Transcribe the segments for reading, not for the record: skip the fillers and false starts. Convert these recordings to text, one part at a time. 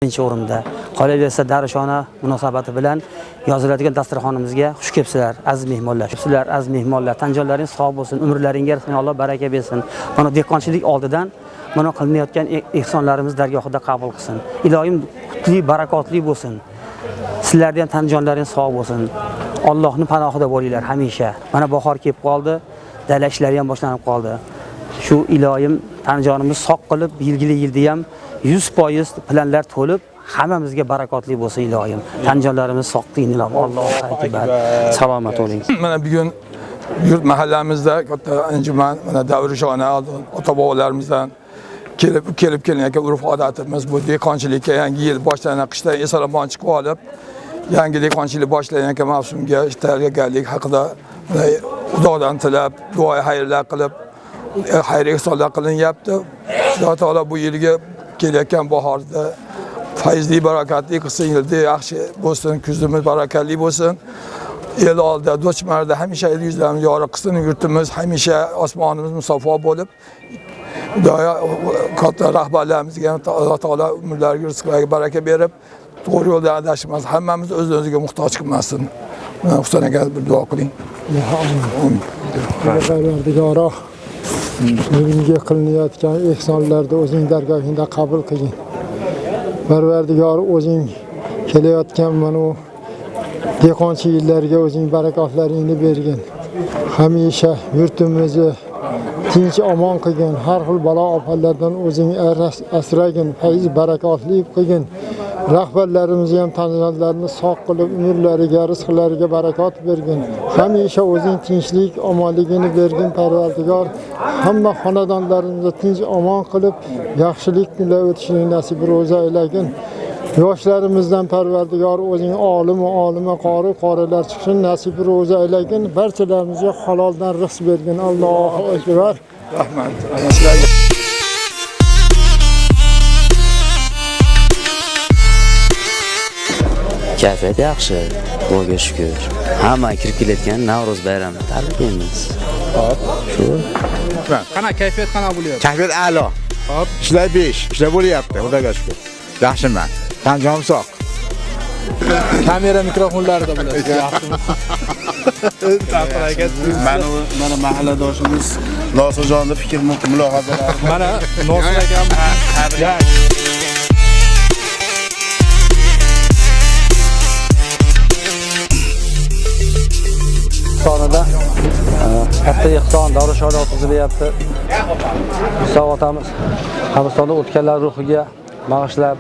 birinchi o'rinda. Qolaversa Darishona munosabati bilan yoziladigan dasturxonimizga xush kelibsizlar aziz mehmonlar. Sizlar aziz mehmonlar, tan jonlaringiz sog' bo'lsin, umrlaringga Alloh baraka bersin. Mana dehqonchilik oldidan mana qilinayotgan ehsonlarimiz dargohida qabul qilsin. Ilohim qutli, barakotli bo'lsin. Sizlarga ham tan jonlaringiz sog' bo'lsin. Allohning panohida bo'linglar hamisha. Mana bahor kelib qoldi, dala ishlari ham boshlanib qoldi. Shu ilohim tan jonimiz sog' qilib, yilda ham 100% planlar to'lib, hammamizga barakotli bo'lsin ilohim. Tan jonlarimiz sog' qiling ilohim. Allohu akbar. Salomat bo'ling. Mana bugun yurt mahallamizda katta anjuman, mana Davrishona ota-bobolarimizdan kelib kelayotgan urf odatimiz bu dehqonchilikka yangi yil boshlanan qishdan eson-omon chiqib olib, yangi dehqonchilik boshlanayotgan mavsumga tayyorgarlik haqida Xudodan tilab, duo xayrlar qilib, xayr ehsonlar qilinyapti. Xudo taolo bu yilga kelayotgan bahorda fayzli, barakatli qilsin, yilda yaxshi bo'lsin, kuzimiz barakatli bo'lsin. El oldida, do'stmarda hamisha el yuzlarimiz yorug' qilsin, yurtimiz hamisha osmonimiz musaffo bo'lib, Xudoya katta rahbarlarimizga Alloh taolo umrlariga, rizqlariga baraka berib, to'g'ri yo'lda adashmas, hammamiz o'z-o'ziga muhtoj qilmasin. Husayn aka bir duo qiling. Parvardigoro, bugungi qilinayotgan ehsonlarni o'zing dargohingda qabul qilgin. Parvardigor, o'zing kelayotgan mana dehqonchi yillarga o'zing barakotlaringni bergin. Hamisha yurtimizni tinch omon qilgin, har xil balo ofatlardan o'zing asragin, fayz barakotli qilgin. Rahbarlarimizni ham tanzillarni sog' qilib, umrlariga, rizqlariga barakot bergin. Hamisha o'zing tinchlik, omonligini bergin Parvardigor. Hamma xonadonlarimizni tinch omon qilib, yaxshilik bilan o'tishini nasib ro'za aylagin. Yoshlarimizdan Parvardigor o'zing olima qorilar chiqsin, nasib ro'za aylagin. Barchalarimizga haloldan rizq bergin. Allohu akbar. Rahmat. Kayfiyat yaxshi, Xudoga shukr. Hamma kirib kelayotgan Navro'z bayramini tabriklaymiz. Hop, shu. Qana kayfiyat qana bo'lyapti? Kayfiyat a'lo. Hop, ishlar 5, ishlar bo'lyapti, Xudoga shukr. Yaxshiman. Tan jonim sog'. Kamera mikrofonlarida bo'lasiz. Yaxshimi? Mana mahalladoshimiz Nosirjonning fikr mulohazalari. Mana Nosir akam sonida katta ehson Darishona o'tkazilyapti. Musa otamiz qabristonda o'tganlar ruhiga bag'ishlab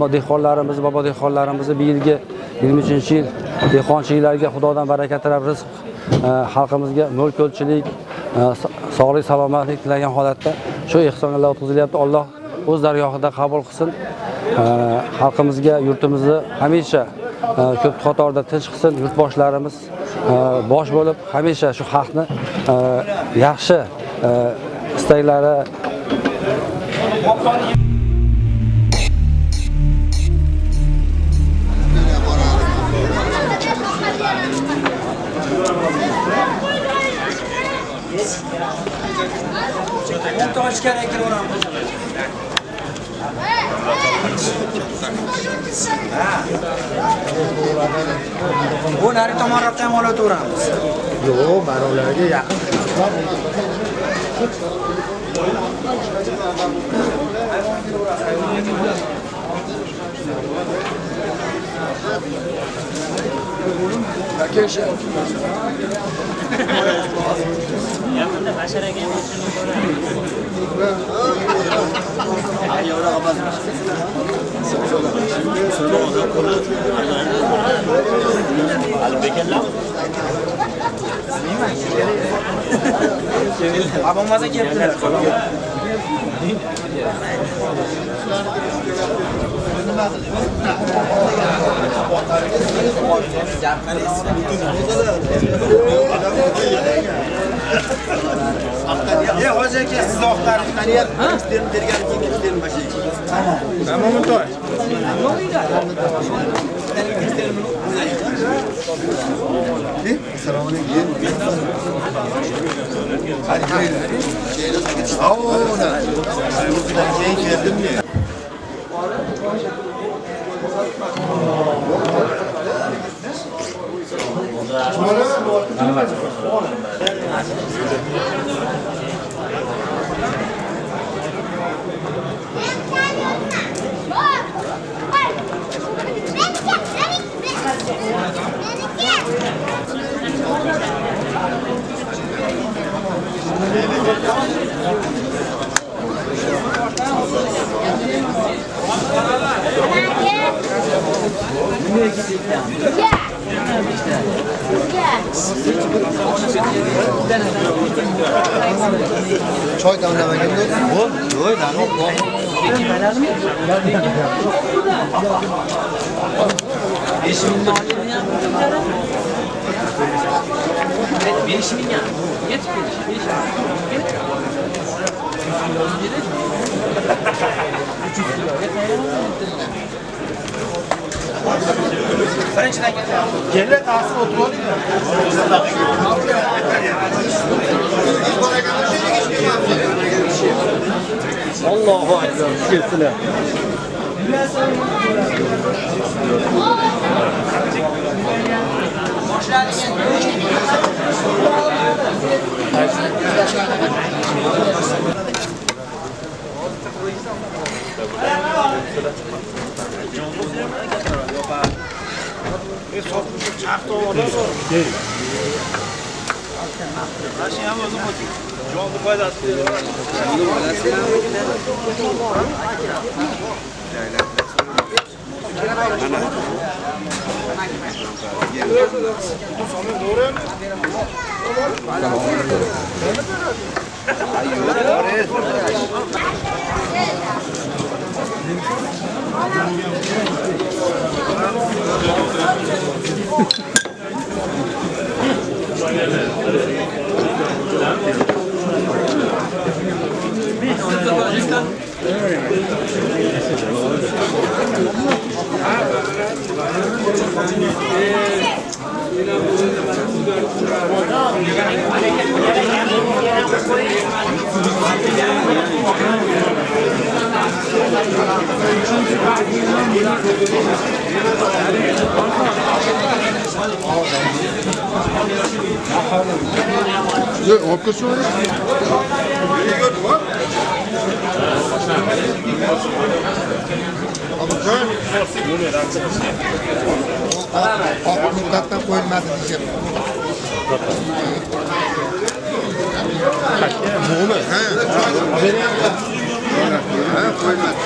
va dehqonlarimiz, bobo dehqonlarimizni bu yilgi 23-yil dehqonchiliklarga Xudodan baraka tilab, rizq, xalqimizga mo'l ko'lchilik, sog'lik, salomatlik tilagan holatda shu ehsonlar o'tkazilyapti. Alloh o'z dargohida qabul qilsin. Xalqimizga, yurtimizni hamisha ko'p qatorda tinch qilsin. Yurtboshlarimiz bosh bo'lib, hamisha shu xalqni yaxshi istaklari Bu nari tomonroqqa ham olaveramiz. Yo'q, mana ularga yaqin. Abamaza keldilar. Ya hozir aka siz vaqtlaringizni qarayapti. Ekstern berganingiz ekstern mashina. Tamam to'y. Assalomu alaykum. Hadi. Keyin keldim men. Choy damlamagan yo'q, muddatdan qo'yilmadi deyishim. Mo'min. Ha, qo'yilmadi.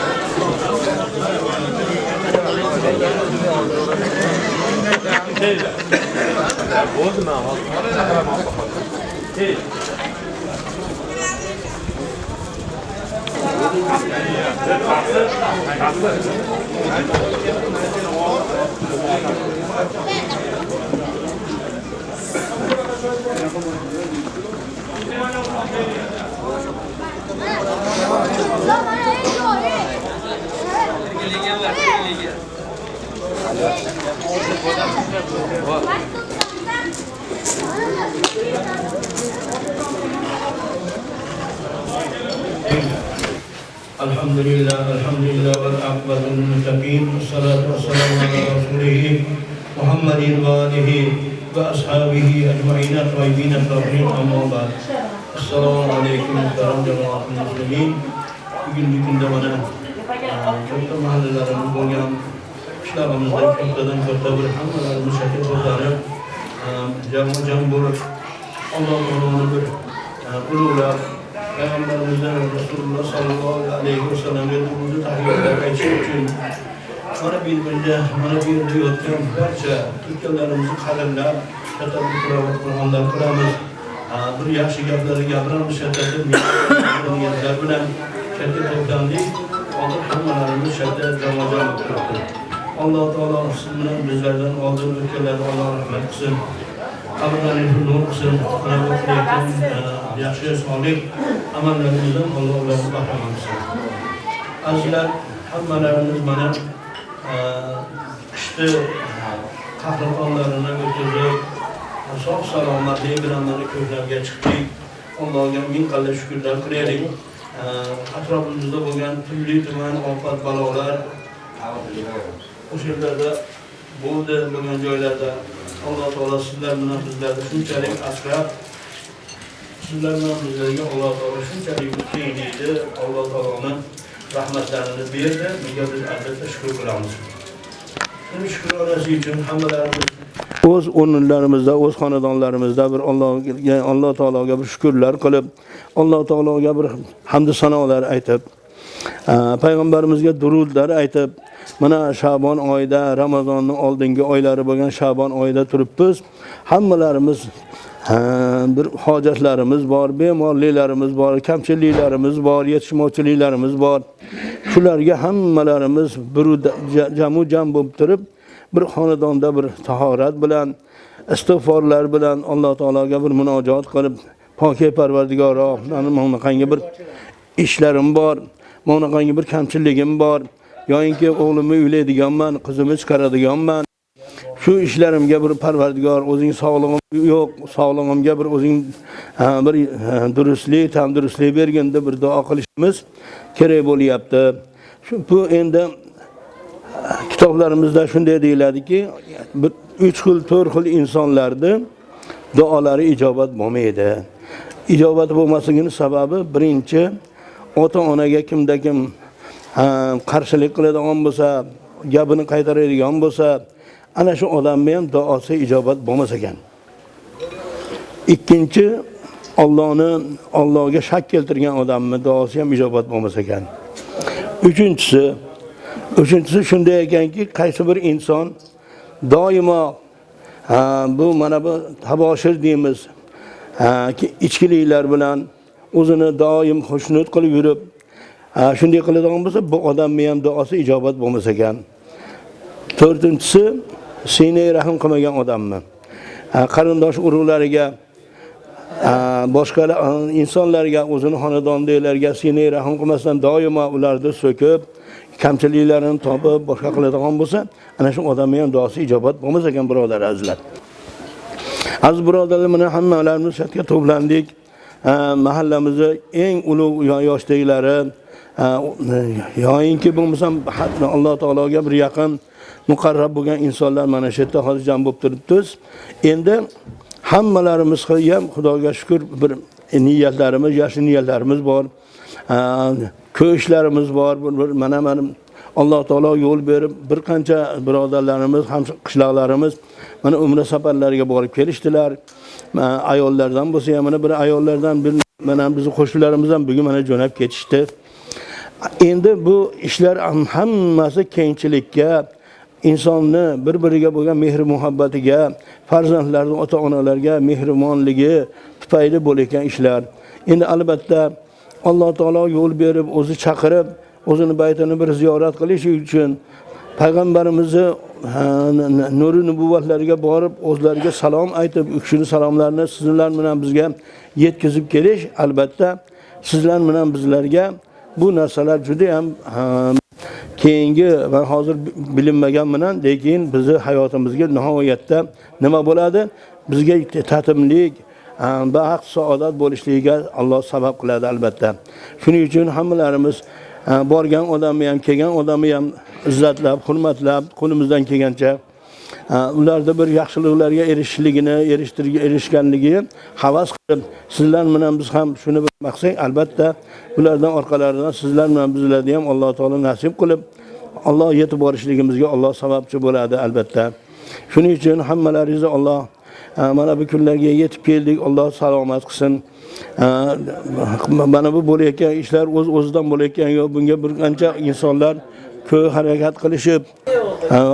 Alhamdulillah wal aqibatu lil muttaqin wassalatu wassalamu ala rasulih Muhammadin wa alihi wa ashabihi ajma'in at-tayyibin at-tahirin amma ba'd. Assalamualaikum warahmatullahi wabarakatuh. Bugün kunda mana katta mahallalarimiz bo'lgan ishlarimizdan katta bir hammalarimiz shakl to'zlanib jam bo'lib Alloh taoloni bir ulug'lab Peygamberimizden Resulullah sallallahu aleyhi ve sellem'e durumuzu tahliyatlar aytishlik uchun mana birbiriga mana bu yerda yotgan barcha Türklarimizni qadrlab katta bir tilovat Qur'onlar qilamiz. Bir yaxshi gaplarni gapiramiz, katta niyatlar bilan katta to'plandik. Hozir hammalarimiz katta jamoa turibdi. Alloh taolo siz bilan bizlardan oldin o'tganlarga Alloh rahmat qilsin. Qabrlaringizni nur qilsin. Mana bu qilayotgan yaxshi solih amallarimizdan Alloh ularni bahramand qilsin. Azizlar, hammalarimiz mana qishni qahramonlarini o'tkazib, sog' salomatlik bilan mana ko'klarga chiqdik. Allohga ming qadar shukrlar qilaylik. Atrofimizda bo'lgan turli tuman ofat balolar o'sha yerlarda bo'ldi, bo'lgan joylarda Alloh taolo sizlar bilan bizlarni shunchalik asrab, sizlar bilan bizlarga Alloh taolo shunchalik kengaydi, Alloh taoloning rahmatlarini berdi. Bunga biz albatta shukr qilamiz. Shuni shukronasi uchun hammalarimiz o'z o'rinlarimizda, o'z xonadonlarimizda bir Alloh taologa bir shukrlar qilib, Alloh taologa bir hamd sanolar aytib, payg'ambarimizga durudlar aytib, mana Sha'bon oyida, Ramazonning oldingi oylari bo'lgan Sha'bon oyida turibmiz. Hammalarimiz bir hojatlarimiz bor, bemorliklarimiz bor, kamchiliklarimiz bor, yetishmovchiliklarimiz bor. Shularga hammalarimiz bir jam bo'lib turib, bir xonadonda bir tahorat bilan, istig'forlar bilan Alloh taologa bir munojat qilib, poki Parvardigoro, mana qanday bir ishlarim bor, mana qanday bir kamchiligim bor, yo'inki o'g'limni uylaydiganman, qizimni chiqaradiganman. Shu ishlarimga bir Parvardigor o'zing sog'lig'im yo'q, sog'lig'imga bir o'zing bir durustlik, tamdurustlik berganda bir duo qilishimiz kerak bo'lyapti. Bu endi kitoblarimizda shunday deyiladiki, 3 xil, 4 xil insonlarning duolari ijobat bo'lmaydi. Ijobat bo'lmasligining sababi birinchi, ota-onaga kimda kim qarshilik qiladigan bo'lsa, gapini qaytaradigan bo'lsa, ana shu odamning ham duosi ijobat bo'lmas ekan. Ikkinchi, Allohga shak keltirgan odamning duosi ham ijobat bo'lmas ekan. Uchinchisi shunday ekanki, qaysi bir inson doimo bu mana bu taboshir deymiz, ichkiliklar bilan o'zini doim xushnud qilib yurib, shunday qiladigan bo'lsa, bu odamning ham duosi ijobat bo'lmas ekan. To'rtinchisi, sinay rahim qilmagan odammi? Qarindosh urug'lariga, boshqa insonlarga, o'zini xonadondagilarga sinay rahim qilmasdan doimo ularni so'kib, kamchiliklarini topib, boshqa qiladigan bo'lsa, ana shu odamning ham duosi ijobat bo'lmas ekan, birodar azizlar. Aziz birodarlar, mana hammalarimiz shu yerga to'plandik. Mahallamizning eng ulug' yoshdagilari, yo'inki bo'lmasam Alloh taologa bir yaqin muqarrab bo'lgan insonlar mana shu yerda hozir jam bo'lib turibmiz. Endi hammalarimiz ham Xudoga shukr bir niyatlarimiz, yaxshi niyatlarimiz bor. Ko'ishlarimiz bor. Mana Alloh taolo yo'l berib, bir qancha birodarlarimiz, ham qishloqlarimiz mana umra safarlariga borib kelishdilar. Ayollardan bo'lsa ham mana bir ayollardan bir mana bizning qo'shnilarimiz ham bugun mana jo'nab ketishdi. Endi bu ishlar hammasi kengchilikka, insonni bir-biriga bo'lgan mehr muhabbatiga, farzandlarning ota-onalarga mehrimonligi tufayli bo'layotgan ishlar. Endi albatta Alloh taolo yo'l berib, o'zi chaqirib, o'zini baytini bir ziyorat qilish uchun payg'ambarimizni nuri nubuvatlariga borib, o'zlariga salom aytib, u kishining salomlarini sizlar bilan bizga yetkazib kelish, albatta sizlar bilan bizlarga bu narsalar juda ham keyingi va hozir bilinmagan bilan, lekin bizni hayotimizga nihoyatda nima bo'ladi? Bizga tatimlik, baxt, saodat bo'lishligiga Alloh sabab qiladi albatta. Shuning uchun hammalarimiz borgan odamni ham, kelgan odamni ham izzatlab, hurmatlab, qo'limizdan kelgancha ularda bir yaxshiliklarga erishganligi havas qilib, sizlar bilan biz ham shuni bir maqsad, albatta ulardan orqalaridan sizlar bilan bizlarga ham Alloh taolo nasib qilib, Alloh yetib borishligimizga Alloh sababchi bo'ladi albatta. Shuning uchun hammalaringizni Alloh mana bu kunlarga yetib keldik, Alloh salomat qilsin. Mana bu bo'layotgan ishlar o'z-o'zidan bo'layotgan yo'q. Bunga bir qancha insonlar ko'p harakat qilishib,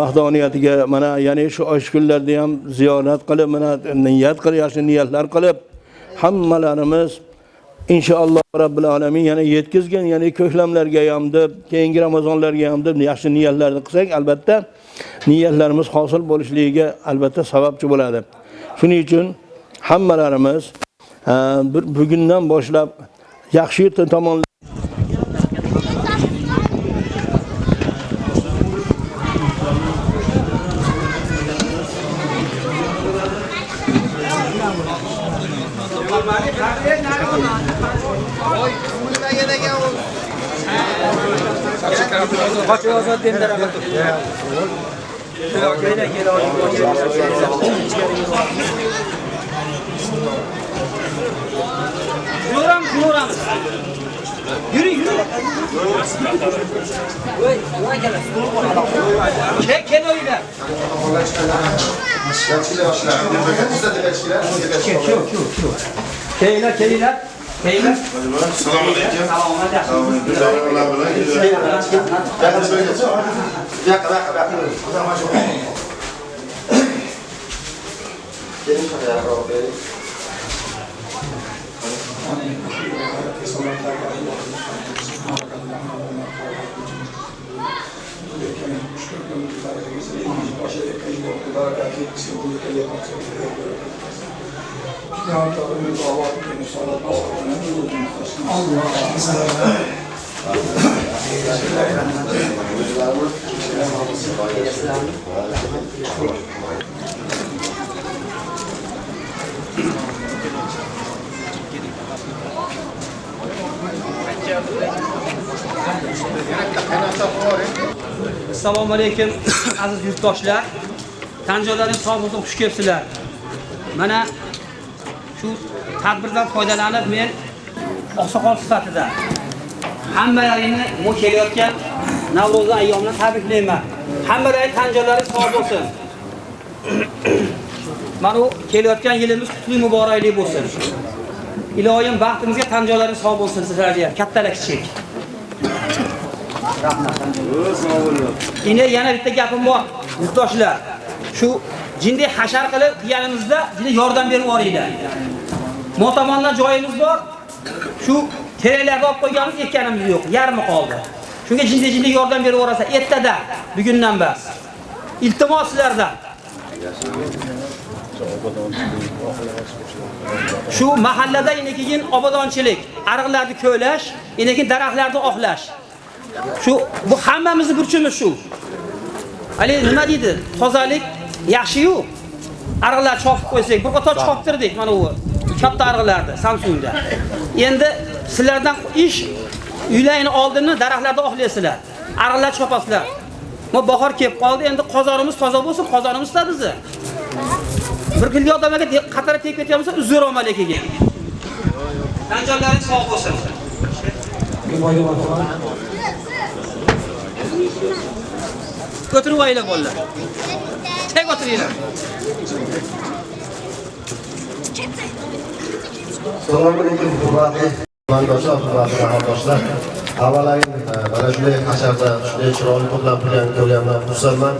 vahdaniyatiga mana ya'ni shu osh kunlarda ham ziyorat qilib, mana niyat qilib, yaxshi niyatlar qilib, hammalarimiz inshaalloh Robbil alamin yana yetkazgan, ya'ni ko'klamlarga ham deb, keyingi Ramazonlarga ham deb yaxshi niyatlarni qilsak, albatta niyatlarimiz hosil bo'lishligiga albatta sababchi bo'ladi. Shuning uchun hammalarimiz bugundan boshlab yaxshi tomon Qochib ozod dendaraman. Yuramiz. Yürü. Kel oylar. Keyler. Assalomu alaykum. Assalomu alaykum aziz yurtdoshlar. Tan-jonlaringiz sog' bo'lsin, xush kelibsizlar. Mana shu tadbirdan foydalanib men oqsoqol sifatida hammalaringni bu kelayotgan Navro'z ayyomidan tabriklayman. Hammalaring tan-jonlaringiz sog' bo'lsin. Mana bu kelayotgan yilimiz qutli muborakli bo'lsin. Ilohim baxtimizga tan-jonlaringiz sog' bo'lsin sizlarga, kattalar kichik. Endi yana bitta gapim bor, yurtdoshlar. Shu jinday hashar qilib qilganimizda juda yordam berib yuboringlar. Mo'tamondan joyimiz bor. Shu teraklarga olib qo'yganimiz ekkanimiz yo'q, yarmi qoldi. Shunga jinday yordam berib yuborasa, ertada, bugundan emas. Iltimos sizlardan. Shu mahallada keyin obodonchilik, ariqlarni ko'lash, keyin daraxtlarni oqlash. Shu bu hammamizning burchimiz shu. Ali nima deydi? Tozalik yaxshi-yu. Ariqlar chopib qo'ysak, bir qator choptirdik mana bu katta ariqlarda, Samsungda. Endi sizlardan ish uylarning oldini daraxtlarda oqlaysizlar. Ariqlar chopasizlar. Bu bahor kelib qoldi, endi qozonimiz toza bo'lsin, qozonimizda bizni. Bir kunga odamlarga qatorga tegib ketyapmiz, uzr omalekiga. Tan-jonlaringiz sog' bo'lsin. Götürüp ayla bolalar. Tek oturaylar. Assalomu alaykum hurmatli vatandoshlar, hurmatli vatandoshlar. Avvalaring mana shunday hasharda shunday chiroyli to'plab turgan ko'rganimdan xursandman.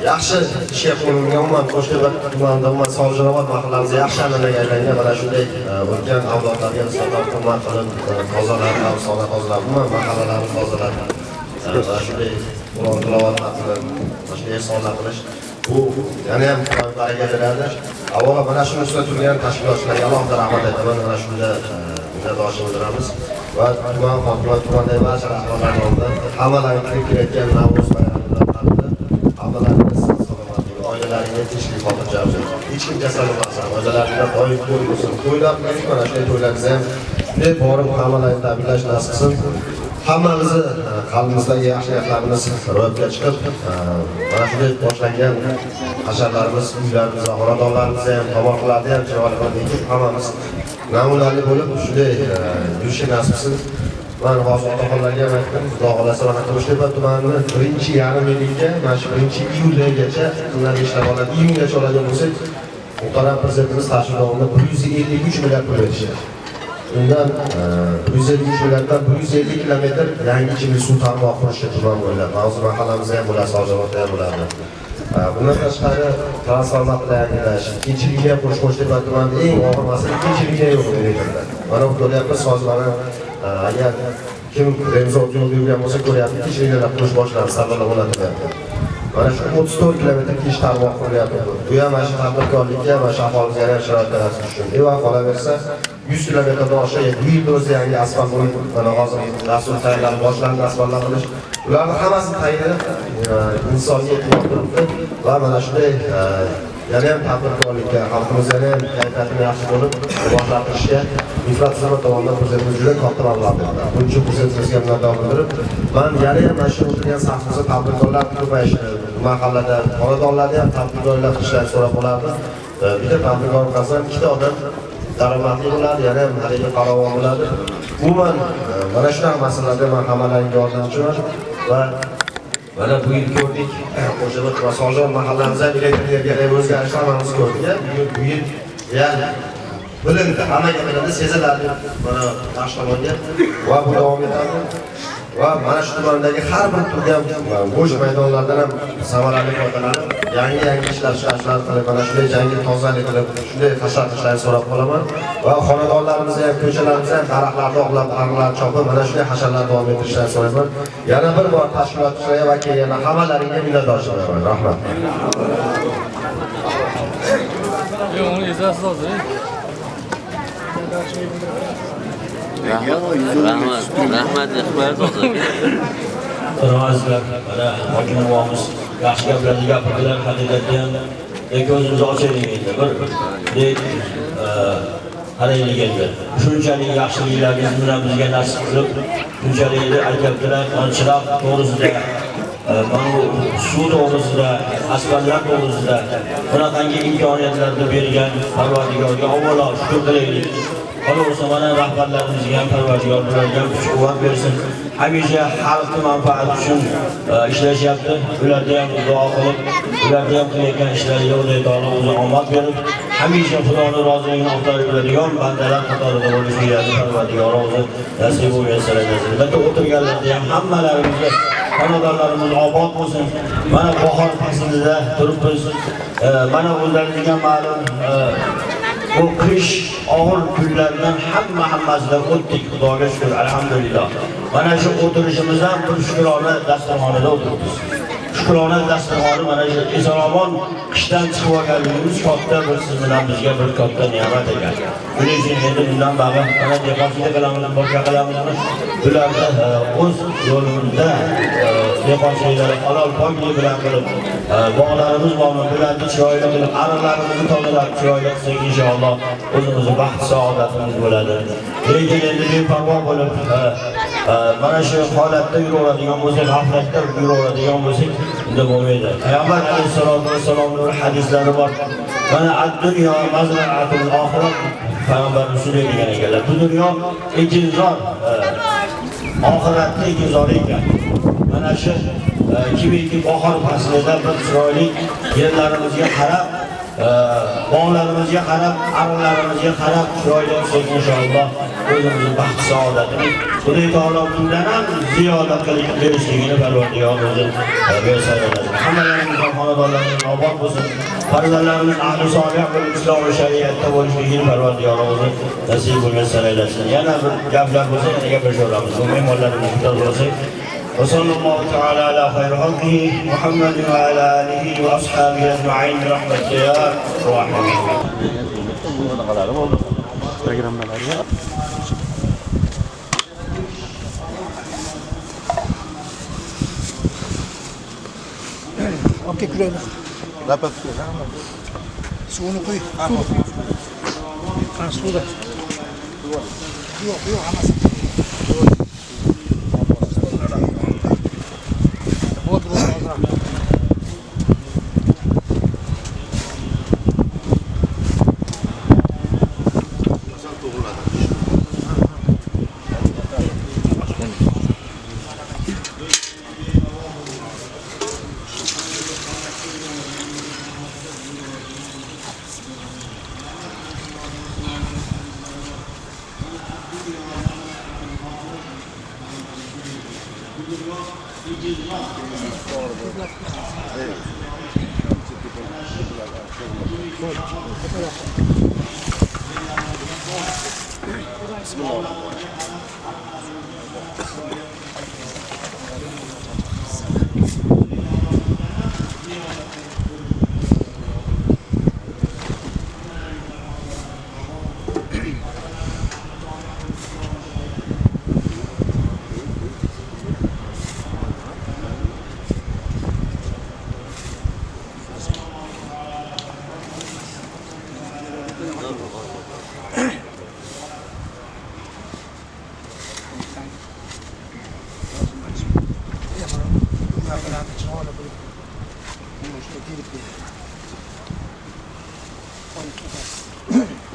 Yaxshi ishga qo'yilgan umuman Qo'shtepa tumanida umuman Sog'jirobod mahallamizda yaxshi an'anaga aylangan mana shunday o'tgan avlodlarga nisbatan hurmat qilib tozalarni, avsona tozalar, umuman mahallalarni tozalab mana shunday Qur'on tilovat qilib, mana shunday ehsonlar qilish bu yana ham baraka beradi. Avvalo mana shu ustida turgan tashkilotchilarga alohida rahmat aytaman. Mana shunda minnatdorchilik bildiramiz va tuman hokimi, tumandagi barcha rahbarlar nomidan hammalaring kirib kelayotgan Navro'z bayramidan hammalarimiz salomatligi, oilalaringga tinchlik, xotirjam bo'lsin. Hech kim kasal bo'lmasin, oilalaringda doim to'y bo'lsin. To'ylar kerak, mana shunday to'ylarimizni ham shunday borib hammalarini tabriklash nasib qilsin. Hammamizni qalbimizdagi yaxshi niyatlarimiz ro'yobga chiqib, mana shunday boshlangan hasharlarimiz, uylarimiz va xonadonlarimizda ham, tomorqalarda ham chiroyli qilib, hammamiz namunali bo'lib shunday yurishi nasib qilsin. Men hozir otaxonlarga ham aytdim, Xudo xolasa mana Qo'shtepa tumanining birinchi yarim yiliga, mana shu 1-iyulgacha qilgan ishlar oladi. Iyungacha oladigan bo'lsak, muhtaram prezidentimiz tashrif davomida 153 milliard pul berishdi. Undan 153 milliarddan 150 kilometr yangi ichimlik suv tarmog'i qurishga tuman bo'ladi. Hozir mahallamizda ham bo'ladi, Sog'jirobodda ham bo'ladi. Bundan tashqari transformator yangilash, ikkinchi liniya qurish Qo'shtepa tumanida eng og'ir masala ikkinchi liniya yo'q deyiladi. Mana bu bo'lyapmiz hozir agar kim Remzod yo'l yurgan bo'lsa ko'ryapti, ikkinchi liniyalar qurish boshlandi, savollar bo'ladi deyapti. Mana shu 34 kilometr kish tarmoq qurilyapti. Bu ham mana shu tadbirkorlikka, mana shu aholimizga ham sharoit yaratib tushdi. Va qolaversa 100 kilometrdan oshiq bu yil o'zi yangi asfalt bo'lib, mana hozir dastur tayyorlab boshlandi, asfaltlar qilish. Ularning hammasini tayyorlab insonga e'tibor berdi va mana shunday yana ham tadbirkorlikka, xalqimizga ham kayfiyatini yaxshi bo'lib, rivojlantirishga ifrat xizmat tomonidan prezidentimiz juda katta mablag' berdi. Buning uchun prezidentimizga minnatdor bildirib, men yana mana shu o'tirgan safimizda tadbirkorlar ko'payishini, mahallada xonadonlarda ham tadbirkorlar ishlashni so'rab qolardi. Bitta tadbirkor qilsam, ikkita odam daromadli bo'ladi, yana ham haligi farovon bo'ladi. Umuman mana shunaqa masalalarda men hammalarga yordamchiman va mana bu yil ko'rdik, Qo'shaloq va Sojon mahallamizda elektr energiyaga o'zgarishlarimizni ko'rdik. Bu yil ya'ni bilindi, hammaga bilindi, seziladi mana Toshtomonga va bu davom etadi. Va mana shu tumandagi har bir turgan bo'sh maydonlardan ham samarali foydalanib, yangi ishlar qilib, mana shunday yangi tozalik qilib, shunday hasharlarni so'rab qolaman va xonadonlarimizda ham, ko'chalarimizda ham daraxtlarni o'g'lab, arg'lar chopib, mana shunday hasharlarni davom ettirishni so'rayman. Yana bir bor tashkilotchilarga va yana hammalaringga minnatdorchilik qilaman. Rahmat. Rahmat, Azizlar, mana hokim buvamiz yaxshi gaplarni gapirdilar, haqiqatan ko'zimizni ochaylik endi. Bir qaraylik endi. Shunchalik yaxshiliklarni bizga nasib qilib, shunchalik aytibdilar, chiroq to'g'risida, mana suv to'g'risida, asfaltlar to'g'risida bunaqangi imkoniyatlarni bergan Parvardigorga avvalo shukr qilaylik. Qolaversa mana rahbarlarimizga ham Parvardigor ularga kuch-quvvat bersin. Hamisha xalqning manfaati uchun ishlashyapti. Ularga ham duo qilib, ularga ham qilayotgan ishlariga Xudo taolo o'zi omad berib, hamisha Xudoning roziligini orttirib yuradigan bandalar qatorida bo'lishga Parvardigor o'zi nasib bo'lsa nasib. Bitta o'tirganlarda ham hammalarimiz xonadonlarimiz obod bo'lsin. Mana bahor faslida turibmiz. Mana o'zlaringizga ma'lum bu qish og'ir kunlardan hammasidan o'tdik, Xudoga shukr, alhamdulillah. Mana shu o'tirishimizdan bir shukrona dasturxonida o'tiribmiz. Shukrona dasturxoni mana shu eson-omon qishdan chiqib olganligimiz katta bir siz bilan bizga bir katta ne'mat ekan. Buning uchun endi bundan bag'ib mana dehqonchilik qilamiz, boshqa qilamizmi? Bularni o'z yo'limizda dehqonchiliklar halol poklik bilan qilib, bog'larimiz bormi, bularni chiroyli qilib, ariqlarimizni tozalab chiroyli qilsak inshaalloh o'zimizni baxt saodatimiz bo'ladi. Lekin endi beparvo bo'lib mana shu holatda yuraveradigan bo'lsak, g'aflatda yuraveradigan bo'lsak, unda bo'lmaydi. Payg'ambar alayhisolatu vasallamning hadislari bor. Mana ad-dunyo mazra'atul oxirat, payg'ambarimiz shunday degan ekanlar. Bu dunyo ekinzor, oxiratning ekinzori ekan. Mana shu kimiki bahor faslida bir chiroyli yerlarimizga qarab, bog'larimizga qarab, ariqlarimizga qarab chiroyli bo'lsak inshaalloh o'zimizni baxt saodatimiz Xudo taolo bundan ham ziyoda qilib berishligini Parvardigor o'zi bersin. Hammalarimizga xonadonlarimiz obod bo'lsin. Farzandlarimiz ahli solih va islom shariatda bo'lishligini Parvardigor o'zi nasib bo'lsin aylasin. Yana bir gaplar bo'lsa, yana gaplashaveramiz. Bu mehmonlarimiz bitta bo'lsak. وصلى الله تعالى على خير خلقه محمد وعلى آله وأصحابه أجمعين برحمتك يا أرحم. Okey, kulağına. Dapat. Suyunu koy. Su da. Yok, anasın.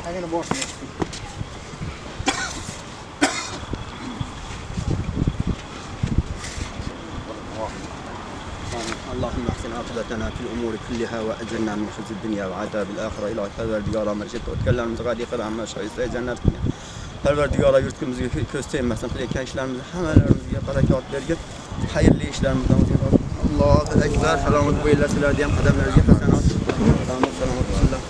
Aynen boşuna. اللهم احسن عاقبتنا في الامور كلها واجرنا من خزي الدنيا وعذاب الاخره الى Parvardigara merced o'tganlarimiz g'adiy qil amma shoyista jannatga Parvardigara yurtimizga ko'z tegmasin qilayotgan ishlarimizni hammalarimizga barakot bergin xayrli ishlarimizdan Allohu akbar salomat bo'linglar sizlarga ham qadamlaringizga hasanat salomat bo'lsinlar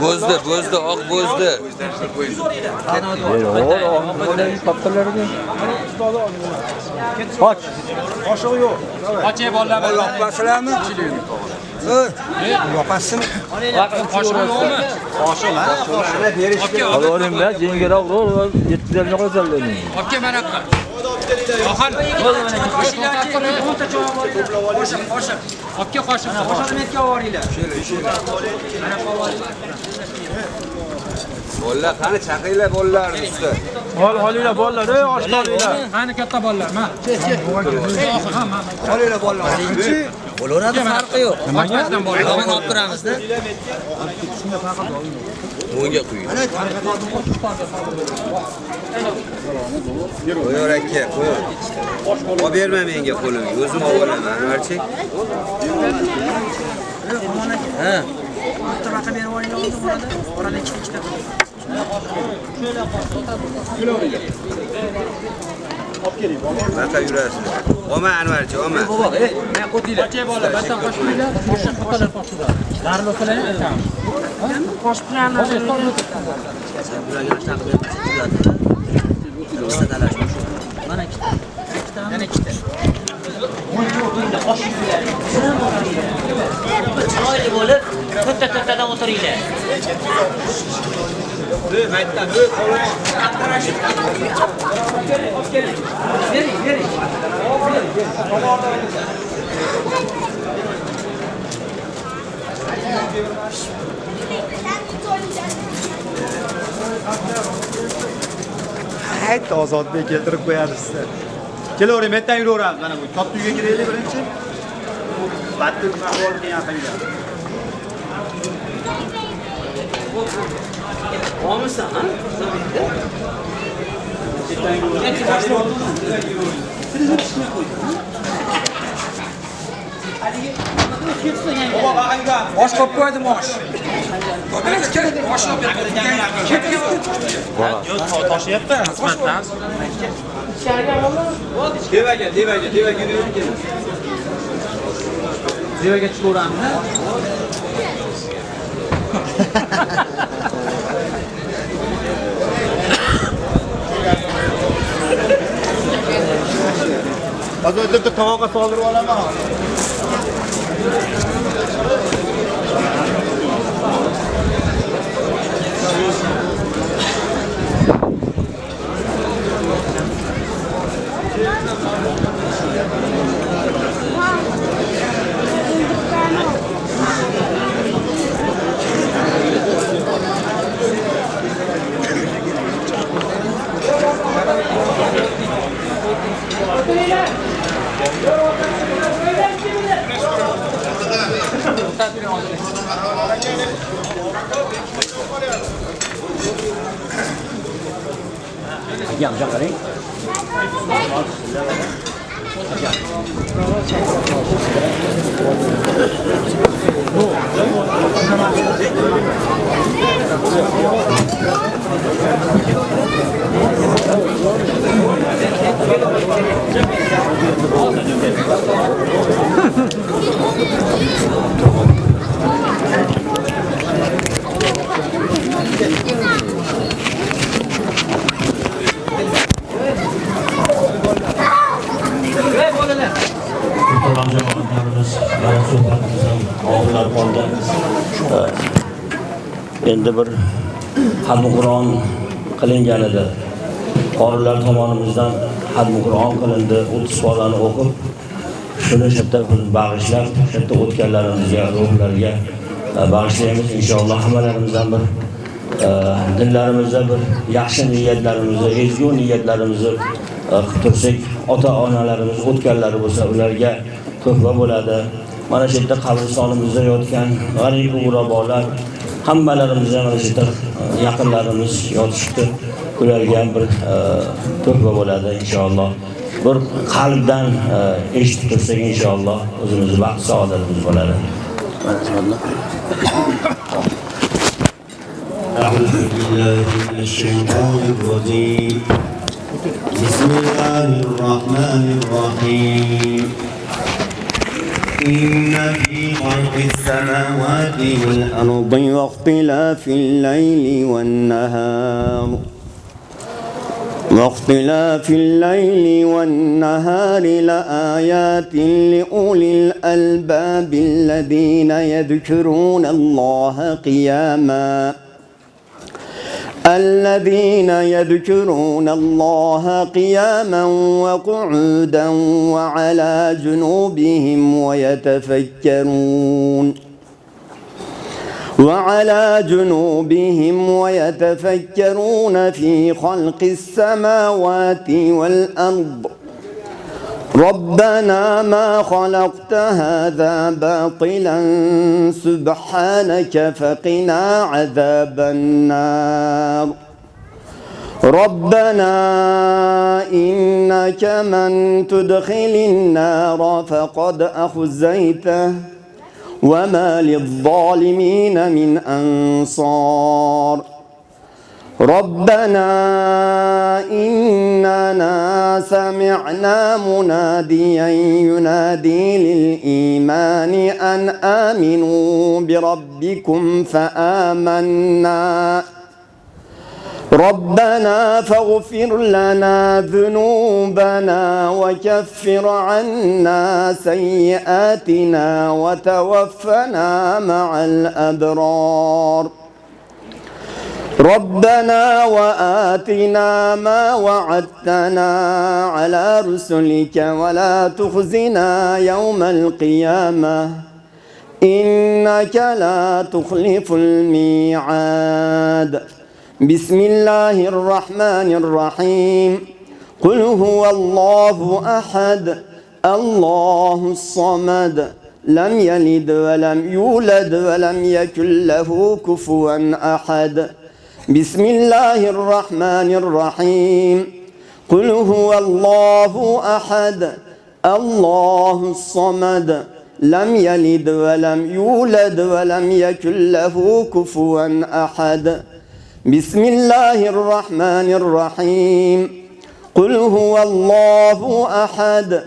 Bo'zdi, oq bo'zdi. Qoch. Qoshiq yo'q. Qochey bolalar. Yoqmasizlarmi? Yoqasizmi? Qoshiq yo'qmi? Qoshiq ha. Qo'limda yengiroq ro'l 7 ga qo'ysanlar. Obke mana qa. Yo'qan. Qoshiq. Obke qoshiq. Qo'shini metga ovoringlar. Mana qovoringlar. Bolalar qani chaqinglar bolalarni usta. Olinglar bolalar, ey oshqolinglar. Qani katta bolalar, ma. Olinglar bolalar. Bo'laveradi, farqi yo'q. Nimaga? Bolalarni olib turamizda. O'nga qo'ying. Qo'yor aka, qo'yor. Olib berma menga qo'limni, o'zim olaman, archik. Ha. Tabaqa berib olinglar, bo'ladi. Orada ikkita. Baqa yurasizlar. Olma Anvarchi, olma. Men qo'tinglar. Qo'chay bolalar, battan qo'shinglar. Qo'shiq qo'talar qo'shinglar. Darlo qilaymi aytamiz. Qo'shib bilan mana ikkita. Yana ikkita. Chiroyli bo'lib, to'rtta-to'rttadan o'tiringlar. Maytdan, bering. Hayt Ozodbek keltirib qo'yadi sizga. Kelavering, metdan yuraveramiz. Mana bu katta uyga kiraylik birinchi. Battir ahvol qiyin. Olmasa, ha? Osh qolib qo'ydim, osh. Osh olib toshyapti, xizmatdan. Devaga yurib. Devaga chiqaveramiz. Hozir o'tirib tovoqqa soldirib olaman. Endi bir xatmi Qur'on qilingan edi. Qorilar tomonidan xatmi Qur'on qilindi, 30 surani o'qib, shuni shetda bag'ishlab, shetda o'tganlarimizga, ruhlarga bag'ishlaymiz inshaalloh. Hammalarimizdan bir dinlarimizda bir yaxshi niyatlarimizni, ezgu niyatlarimizni qilib tursak, ota-onalarimiz o'tganlari bo'lsa, ularga tuhfa bo'ladi. Mana shu yerda qabristonimizda yotgan g'arib ug'robolar hammalarimizga mana shu yerda yaqinlarimiz yotishdi. Ularga ham bir tuhfa bo'ladi inshaalloh. Bir qalbdan eshitib tursak inshaalloh o'zimizni baxt saodatimiz bo'ladi. أعوذ بالله من الشيطان الرجيم بسم الله الرحمن الرحيم إن في خلق السماوات والأرض واختلاف الليل والنهار لآيات لأولي الألباب الذين يذكرون الله قياما وقعودا وعلى جنوبهم ويتفكرون في خلق السماوات والأرض ربنا ما خلقت هذا باطلا سبحانك فقنا عذاب النار ربنا إنك من تدخل النار فقد أخزيته وما للظالمين من أنصار ربنا إننا سمعنا مناديا ينادي للإيمان أن آمنوا بربكم فآمنا ربنا فاغفر لنا ذنوبنا وكفر عنا سيئاتنا وتوفنا مع الأبرار ربنا وآتنا ما وعدتنا على رسلك ولا تخزنا يوم القيامة إنك لا تخلف الميعاد بسم الله الرحمن الرحيم قل هو الله أحد الله الصمد لم يلد ولم يولد ولم يكن له كفوا أحد بسم الله الرحمن الرحيم قل هو الله أحد الله الصمد لم يلد ولم يولد ولم يكن له كفوا أحد بسم الله الرحمن الرحيم قل هو الله أحد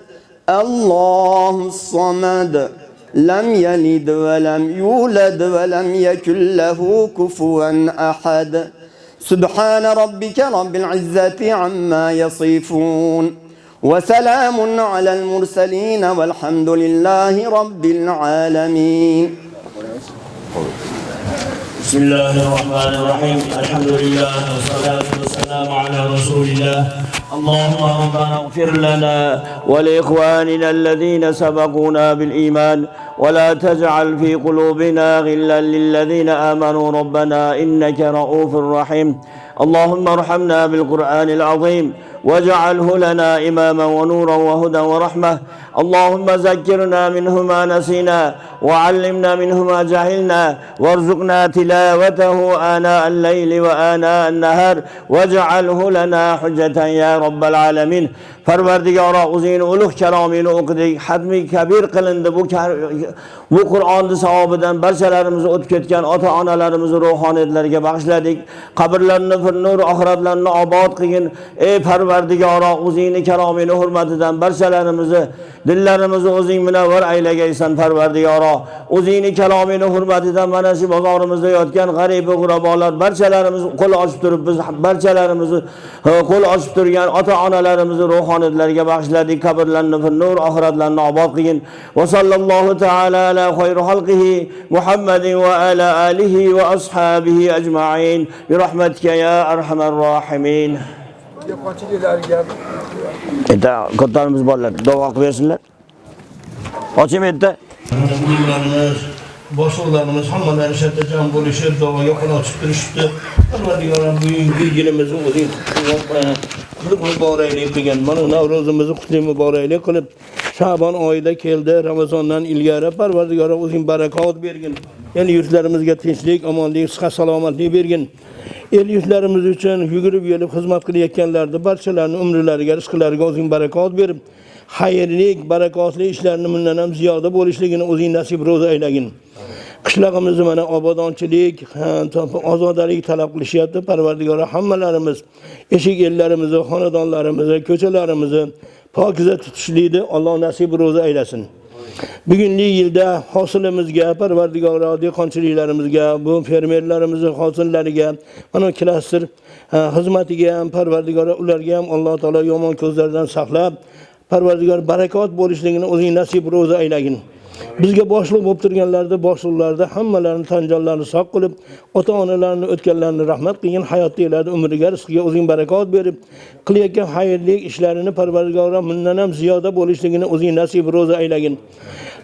الله الصمد لم يلد ولم يولد ولم يكن له كفوا أحد سبحان ربك رب العزة عما يصفون وسلام على المرسلين والحمد لله رب العالمين بسم الله الرحمن الرحيم الحمد لله والصلاة والسلام على رسول الله اللهم ربنا اغفر لنا ولإخواننا الذين سبقونا بالإيمان ولا تجعل في قلوبنا غلا للذين آمنوا ربنا إنك رؤوف رحيم اللهم ارحمنا بالقرآن العظيم واجعله لنا إماما ونورا وهدى ورحمة اللهم ذكرنا منه ما نسينا وعلمنا منه ما جهلنا وارزقنا تلاوته آناء الليل وآناء النهار واجعله لنا حجة يا رب العالمين Parvardigora o'zing ulug' kalomingni o'qidik, hatmi kabir qilindi. Bu Qur'onni savobidan barchalarimizni o'tib ketgan ota-onalarimizni ruhoniyatlariga bag'ishladik. Qabrlarini nur, oxiratlarini obod qilgin. Ey Parvardigora, o'zingning kalomingni hurmatidan barchalarimizni dillarimizni o'zing munavvar aylagaysan Parvardigora. O'zingning kalomingni hurmatidan mana shu bozorimizda yotgan g'arib g'urabolar barchalarimiz qo'l ochib turib, biz barchalarimizni qo'l ochib turgan ota-onalarimizni ruhoniyatlariga bag'ishladik. Qabrlarini nur, oxiratlarini obod qilgin. Va sallallohu ta'ala ala xayri xalqihi Muhammadin va ala alihi va ashabihi ajma'in bi rahmatika ya arhamar rohimin. Eda kattalarimiz borlar, duo qilib bersinlar. Ochim edi. boshliqlarimiz hammalari shartta jam bo'lishib, duoga qo'l ochib turishibdi. Allohga bugungi yilimizni o'zing qutluq muboraklik qilgan. Mana Navro'zimizni qutluq muboraklik qilib, Sha'bon oyida keldi, Ramazondan ilgari Parvardigor o'zing barakot bergin. El yurtlarimizga tinchlik, omonlik, sihat salomatlik bergin. El yurtlarimiz uchun yugurib yelib xizmat qilayotganlarni barchalarini umrlariga, rizqlariga o'zing barakot berib, xayrlik, barakotli ishlarni bundan ham ziyoda bo'lishligini o'zing nasib ro'za aylagin. Qishlog'imizni mana obodonchilik, ozodalik talab qilishyapti. Parvardigor hammalarimiz eshik ellarimizni, xonadonlarimizni, ko'chalarimizni pokiza tutishlikni Alloh nasib ro'za aylasin. Bugungi yilda hosilimizga, Parvardigor dehqonchiliklarimizga, bu fermerlarimizning hosillariga, mana klaster xizmatiga ham Parvardigor ularga ham Alloh taolo yomon ko'zlardan saqlab, Parvardigor barakot bo'lishligini o'zing nasib ro'za aylagin. Bizga boshliq bo'lib turganlarda, boshliqlarda hammalarini tanjonlarini sog' qilib, ota-onalarini o'tganlarini rahmat qilgin, hayotdagilarni umriga, rizqiga o'zing barakot berib, qilayotgan xayrli ishlarini Parvardigor bundan ham ziyoda bo'lishligini o'zing nasib ro'za aylagin.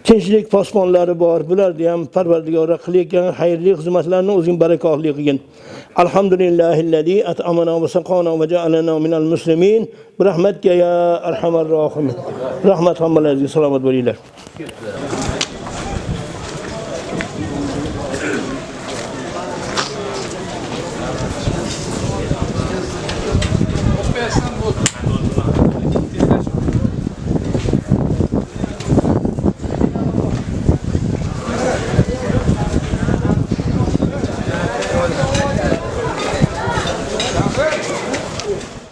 Tinchlik posbonlari bor, bularni ham Parvardigor qilayotgan xayrli xizmatlarni o'zing barakotli qilgin. Alhamdulillahillazi at'amana va saqana va ja'alana minal muslimin. Bi rahmatika ya arhamar rohimin. Rahmat hammalariga salomat bo'linglar.